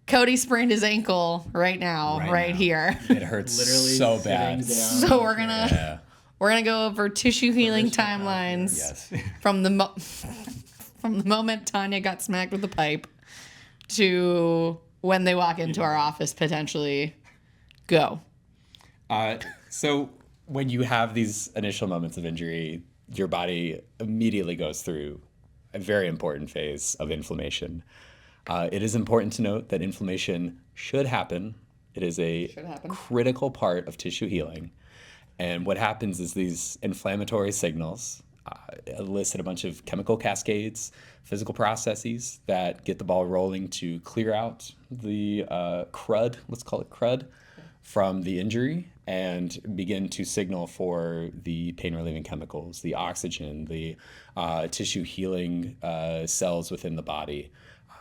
Cody sprained his ankle right now, right here. It hurts Literally so bad. So we're gonna go over tissue healing timelines. Yes. From the moment Tanya got smacked with the pipe to when they walk into our office potentially. Go. So when you have these initial moments of injury, your body immediately goes through a very important phase of inflammation. It is important to note that inflammation should happen. It is a critical part of tissue healing. And what happens is these inflammatory signals elicit a bunch of chemical cascades, physical processes that get the ball rolling to clear out the crud, let's call it crud, from the injury and begin to signal for the pain-relieving chemicals, the oxygen, the tissue healing cells within the body.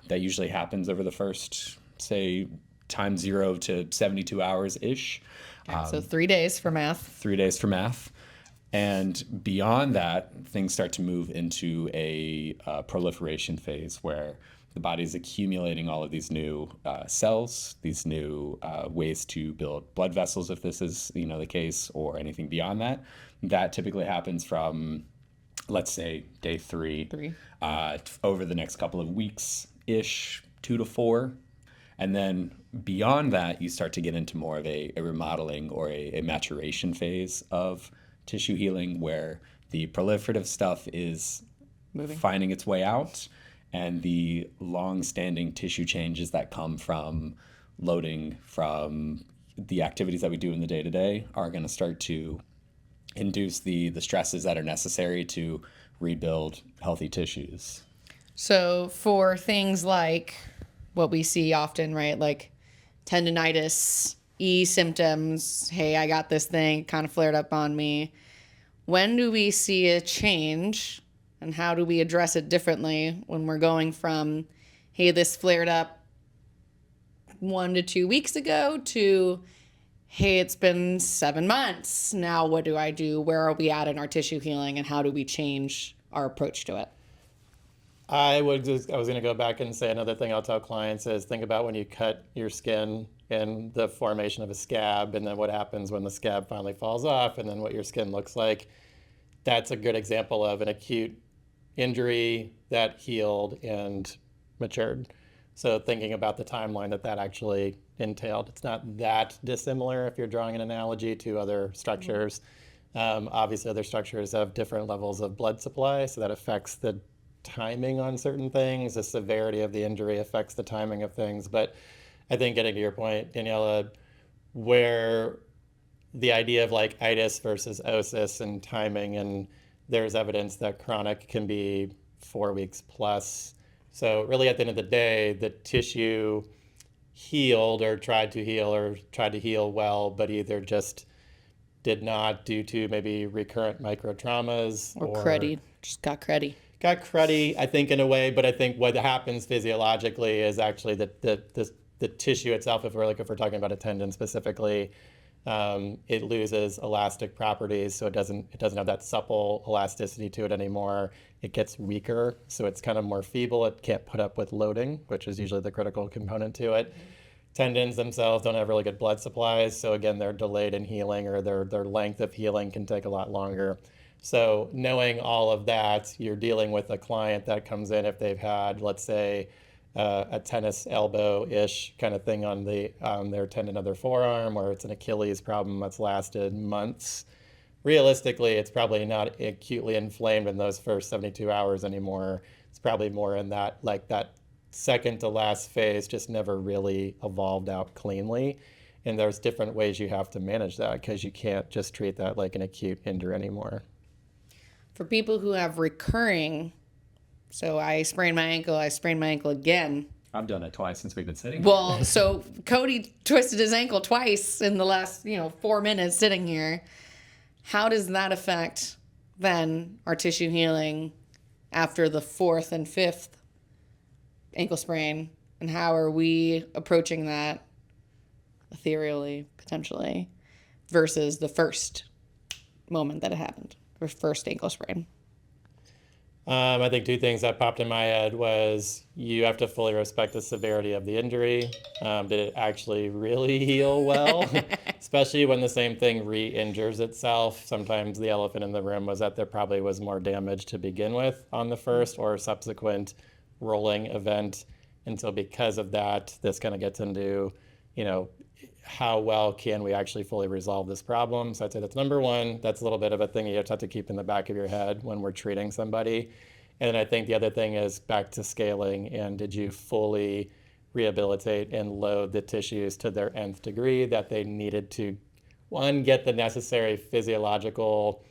That usually happens over the first, say, time 0 to 72 hours-ish. So 3 days for math. 3 days for math. And beyond that, things start to move into a proliferation phase where the body is accumulating all of these new cells, these new ways to build blood vessels, if this is the case, or anything beyond that. That typically happens from, let's say, day 3. Over the next couple of weeks-ish, 2 to 4. And then beyond that, you start to get into more of a remodeling or a maturation phase of tissue healing where the proliferative stuff is finding its way out, and the long-standing tissue changes that come from loading from the activities that we do in the day-to-day are going to start to induce the stresses that are necessary to rebuild healthy tissues. So for things like what we see often, right, like tendonitis, symptoms, hey, I got this thing, kind of flared up on me. When do we see a change, and how do we address it differently when we're going from, hey, this flared up 1 to 2 weeks ago to, hey, it's been 7 months. Now what do I do? Where are we at in our tissue healing, and how do we change our approach to it? I was going to go back and say another thing I'll tell clients is think about when you cut your skin and the formation of a scab, and then what happens when the scab finally falls off, and then what your skin looks like. That's a good example of an acute injury that healed and matured. So thinking about the timeline that actually entailed, it's not that dissimilar if you're drawing an analogy to other structures. Obviously, other structures have different levels of blood supply, so that affects the timing on certain things. The severity of the injury affects the timing of things. But I think getting to your point, Daniela, where the idea of like itis versus osis and timing, and there's evidence that chronic can be 4 weeks plus. So really at the end of the day, the tissue healed or tried to heal well, but either just did not due to maybe recurrent micro traumas or cruddy, just got cruddy. Got cruddy, I think, in a way, but I think what happens physiologically is actually the tissue itself, if we're talking about a tendon specifically, it loses elastic properties, so it doesn't have that supple elasticity to it anymore. It gets weaker, so it's kind of more feeble. It can't put up with loading, which is usually the critical component to it. Tendons themselves don't have really good blood supplies, so again, they're delayed in healing, or their length of healing can take a lot longer. So knowing all of that, you're dealing with a client that comes in if they've had, let's say, a tennis elbow-ish kind of thing on their tendon of their forearm, or it's an Achilles problem that's lasted months. Realistically, it's probably not acutely inflamed in those first 72 hours anymore. It's probably more in that second to last phase, just never really evolved out cleanly. And there's different ways you have to manage that, because you can't just treat that like an acute injury anymore. For people who have recurring, so I sprained my ankle again. I've done it twice since we've been sitting. Well, so Cody twisted his ankle twice in the last, 4 minutes sitting here. How does that affect then our tissue healing after the 4th and 5th ankle sprain? And how are we approaching that ethereally, potentially, versus the first moment that it happened, or first ankle sprain? I think two things that popped in my head was you have to fully respect the severity of the injury. Did it actually really heal well? Especially when the same thing re-injures itself. Sometimes the elephant in the room was that there probably was more damage to begin with on the first or subsequent rolling event. And so because of that, this kind of gets into, how well can we actually fully resolve this problem? So I'd say that's number one. That's a little bit of a thing you have to keep in the back of your head when we're treating somebody. And I think the other thing is back to scaling, and did you fully rehabilitate and load the tissues to their nth degree that they needed to, one, get the necessary physiological,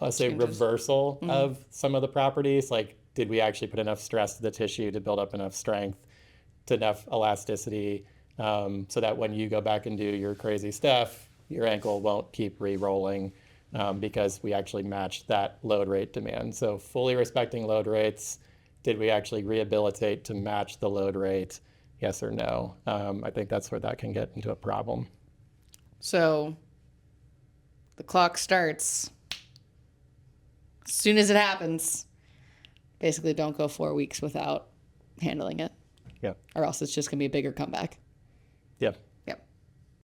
let's say, reversal of some of the properties. Like, did we actually put enough stress to the tissue to build up enough strength, to enough elasticity, so that when you go back and do your crazy stuff, your ankle won't keep re-rolling, because we actually matched that load rate demand. So fully respecting load rates, did we actually rehabilitate to match the load rate? Yes or no? I think that's where that can get into a problem. So the clock starts as soon as it happens. Basically, don't go 4 weeks without handling it. Yeah. Or else it's just going to be a bigger comeback. Yeah.